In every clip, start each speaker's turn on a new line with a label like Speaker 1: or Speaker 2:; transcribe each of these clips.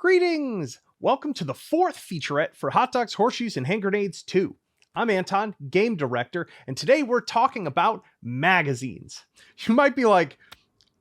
Speaker 1: Greetings! Welcome to the fourth featurette for Hot Dogs, Horseshoes, and Hand Grenades 2. I'm Anton, game director, and today we're talking about magazines. You might be like,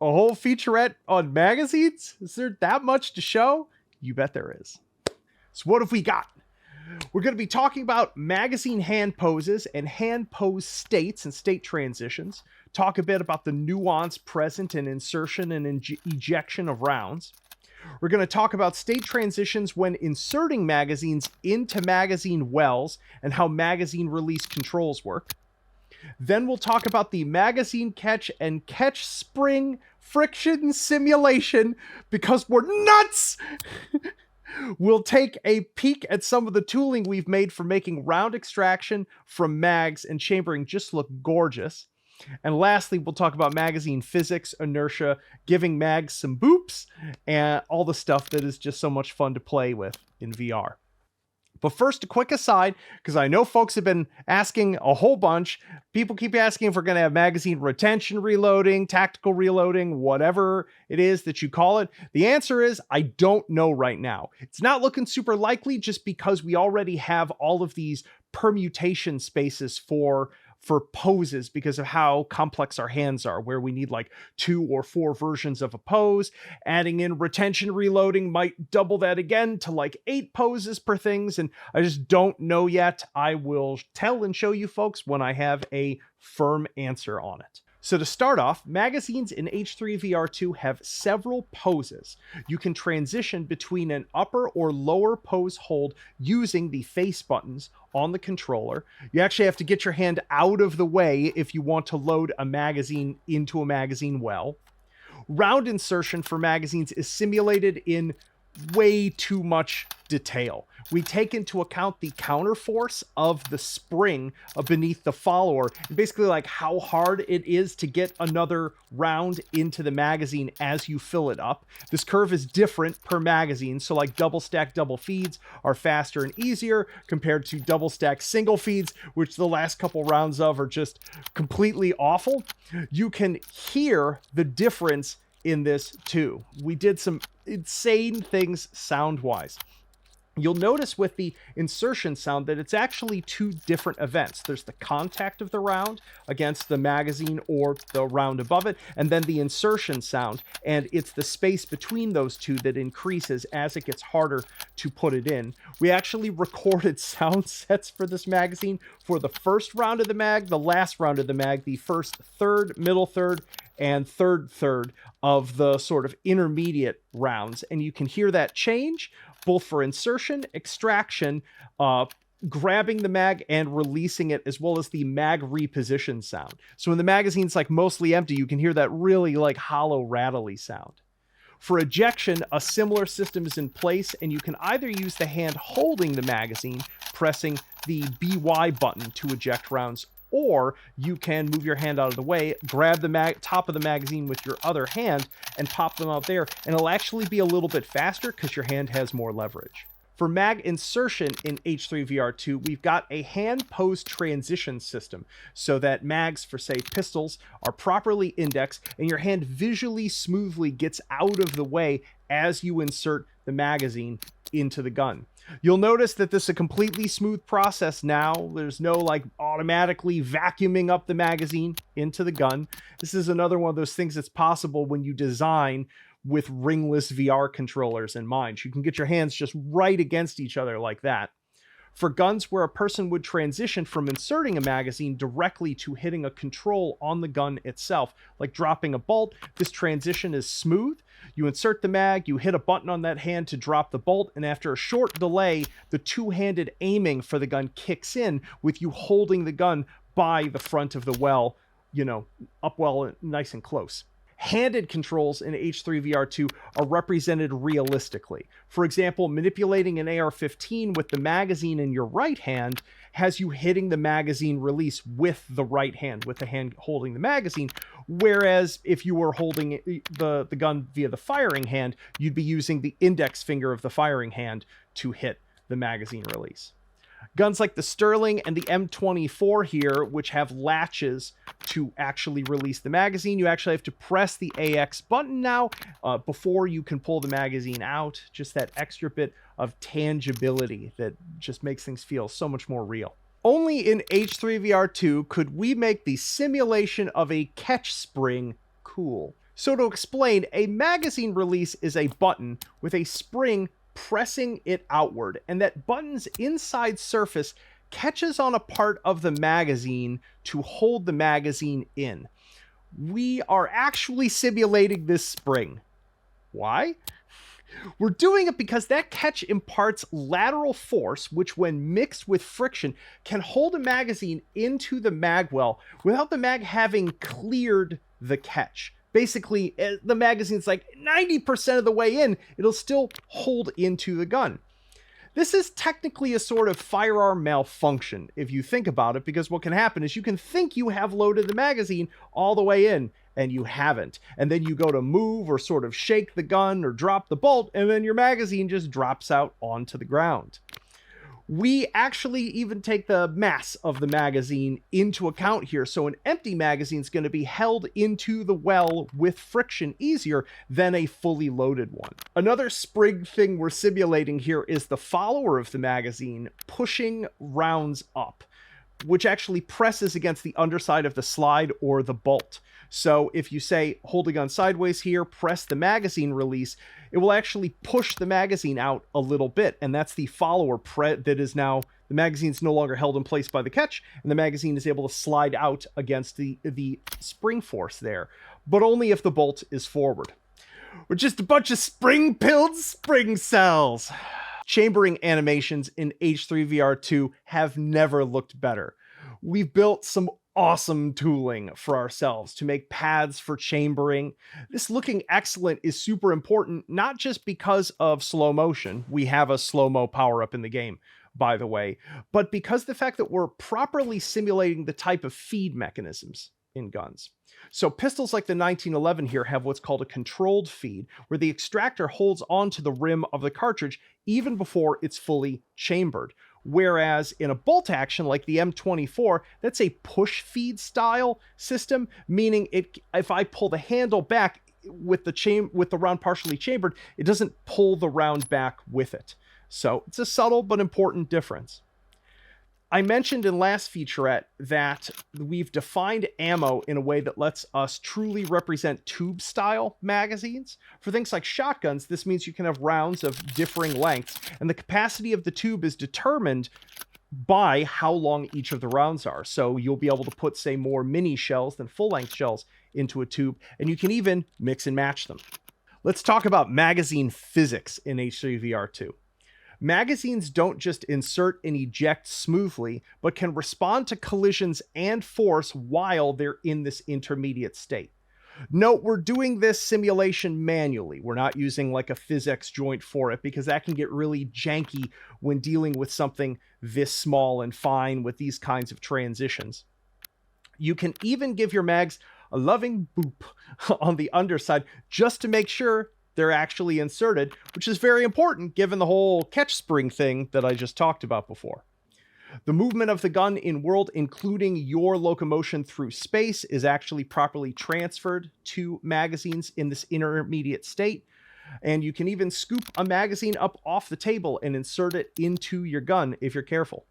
Speaker 1: a whole featurette on magazines? Is there that much to show? You bet there is. So what have we got? We're going to be talking about magazine hand poses and hand pose states and state transitions. Talk a bit about the nuance present in insertion and ejection of rounds. We're going to talk about state transitions when inserting magazines into magazine wells and how magazine release controls work. Then we'll talk about the magazine catch and catch spring friction simulation because we're nuts! We'll take a peek at some of the tooling we've made for making round extraction from mags and chambering just look gorgeous. And lastly, we'll talk about magazine physics, inertia, giving mags some boops, and all the stuff that is just so much fun to play with in VR. But first, a quick aside, because I know folks have been asking a whole bunch. People keep asking if we're going to have magazine retention reloading, tactical reloading, whatever it is that you call it. The answer is, I don't know right now. It's not looking super likely just because we already have all of these permutation spaces for poses because of how complex our hands are, where we need like 2 or 4 versions of a pose. Adding in retention reloading might double that again to like 8 poses per things, and I just don't know yet. I will tell and show you folks when I have a firm answer on it. So to start off, magazines in H3VR2 have several poses. You can transition between an upper or lower pose hold using the face buttons on the controller. You actually have to get your hand out of the way if you want to load a magazine into a magazine well. Round insertion for magazines is simulated in way too much detail. We take into account the counterforce of the spring beneath the follower, and basically like how hard it is to get another round into the magazine as you fill it up. This curve is different per magazine, so like double stack double feeds are faster and easier compared to double stack single feeds, which the last couple rounds of are just completely awful. You can hear the difference in this too. We did some insane things sound-wise. You'll notice with the insertion sound that it's actually 2 different events. There's the contact of the round against the magazine or the round above it, and then the insertion sound, and it's the space between those 2 that increases as it gets harder to put it in. We actually recorded sound sets for this magazine for the first round of the mag, the last round of the mag, the first third, middle third, and third of the sort of intermediate rounds, and you can hear that change both for insertion, extraction, grabbing the mag and releasing it, as well as the mag reposition sound. So when the magazine's like mostly empty, you can hear that really like hollow, rattly sound. For ejection, a similar system is in place, and you can either use the hand holding the magazine, pressing the BY button to eject rounds, or you can move your hand out of the way, grab the top of the magazine with your other hand, and pop them out there, and it'll actually be a little bit faster because your hand has more leverage. For mag insertion in H3VR2, we've got a hand pose transition system so that mags for, say, pistols are properly indexed and your hand visually smoothly gets out of the way as you insert the magazine into the gun. You'll notice that this is a completely smooth process now. There's no like automatically vacuuming up the magazine into the gun. This is another one of those things that's possible when you design with ringless VR controllers in mind. You can get your hands just right against each other like that. For guns where a person would transition from inserting a magazine directly to hitting a control on the gun itself, like dropping a bolt, this transition is smooth. You insert the mag, you hit a button on that hand to drop the bolt, and after a short delay, the two-handed aiming for the gun kicks in with you holding the gun by the front of the well, up well nice and close. Handed controls in H3VR2 are represented realistically. For example, manipulating an AR-15 with the magazine in your right hand has you hitting the magazine release with the right hand, with the hand holding the magazine, whereas if you were holding the gun via the firing hand, you'd be using the index finger of the firing hand to hit the magazine release. Guns like the Sterling and the M24 here, which have latches to actually release the magazine, you actually have to press the AX button now before you can pull the magazine out. Just that extra bit of tangibility that just makes things feel so much more real. Only in H3VR2 could we make the simulation of a catch spring cool. So to explain, a magazine release is a button with a spring pressing it outward, and that button's inside surface catches on a part of the magazine to hold the magazine in. We are actually simulating this spring. Why? We're doing it because that catch imparts lateral force, which when mixed with friction can hold a magazine into the magwell without the mag having cleared the catch. Basically, the magazine's like 90% of the way in, it'll still hold into the gun. This is technically a sort of firearm malfunction, if you think about it, because what can happen is you can think you have loaded the magazine all the way in, and you haven't. And then you go to move or sort of shake the gun or drop the bolt, and then your magazine just drops out onto the ground. We actually even take the mass of the magazine into account here, so an empty magazine is going to be held into the well with friction easier than a fully loaded one. Another spring thing we're simulating here is the follower of the magazine pushing rounds up, which actually presses against the underside of the slide or the bolt. So if you say, hold the gun sideways here, press the magazine release, it will actually push the magazine out a little bit. And that's the follower that is now, the magazine's no longer held in place by the catch, and the magazine is able to slide out against the spring force there, but only if the bolt is forward. We're just a bunch of spring-pilled spring cells. Chambering animations in H3VR2 have never looked better. We've built some awesome tooling for ourselves to make paths for chambering. This looking excellent is super important, not just because of slow motion. We have a slow-mo power-up in the game, by the way, but because the fact that we're properly simulating the type of feed mechanisms in guns. So pistols like the 1911 here have what's called a controlled feed, where the extractor holds onto the rim of the cartridge even before it's fully chambered. Whereas in a bolt action like the M24, that's a push feed style system, meaning if I pull the handle back with the round partially chambered, it doesn't pull the round back with it. So it's a subtle but important difference. I mentioned in last featurette that we've defined ammo in a way that lets us truly represent tube-style magazines. For things like shotguns, this means you can have rounds of differing lengths, and the capacity of the tube is determined by how long each of the rounds are. So you'll be able to put, say, more mini shells than full-length shells into a tube, and you can even mix and match them. Let's talk about magazine physics in H3VR2. Magazines don't just insert and eject smoothly, but can respond to collisions and force while they're in this intermediate state. Note, we're doing this simulation manually. We're not using like a PhysX joint for it, because that can get really janky when dealing with something this small and fine with these kinds of transitions. You can even give your mags a loving boop on the underside just to make sure they're actually inserted, which is very important given the whole catch spring thing that I just talked about before. The movement of the gun in world, including your locomotion through space, is actually properly transferred to magazines in this intermediate state. And you can even scoop a magazine up off the table and insert it into your gun if you're careful.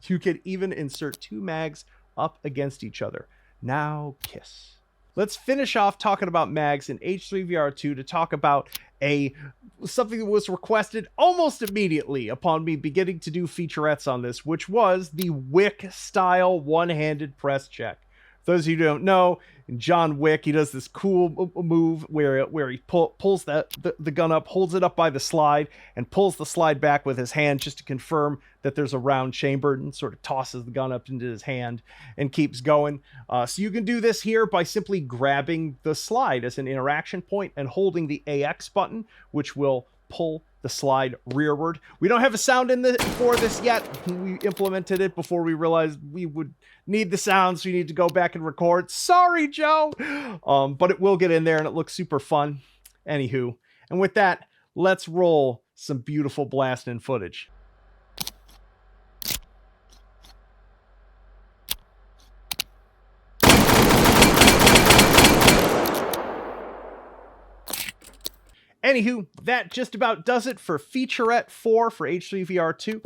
Speaker 1: You can even insert two mags up against each other. Now kiss. Let's finish off talking about mags in H3VR2 to talk about something that was requested almost immediately upon me beginning to do featurettes on this, which was the Wick style one-handed press check. For those of you who don't know, in John Wick, he does this cool move where he pulls the gun up, holds it up by the slide, and pulls the slide back with his hand just to confirm that there's a round chambered, and sort of tosses the gun up into his hand and keeps going. So you can do this here by simply grabbing the slide as an interaction point and holding the AX button, which will pull the slide rearward. We don't have a sound for this yet. We implemented it before we realized we would need the sound, so we need to go back and record. Sorry, Joe! But it will get in there, and it looks super fun. Anywho, and with that, let's roll some beautiful blasting footage. Anywho, that just about does it for Featurette 4 for H3VR2.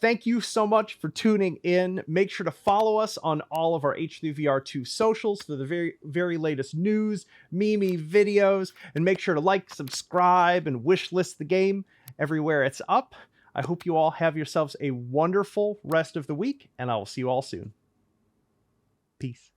Speaker 1: Thank you so much for tuning in. Make sure to follow us on all of our H3VR2 socials for the very latest news, meme videos, and make sure to like, subscribe, and wishlist the game everywhere it's up. I hope you all have yourselves a wonderful rest of the week, and I will see you all soon. Peace.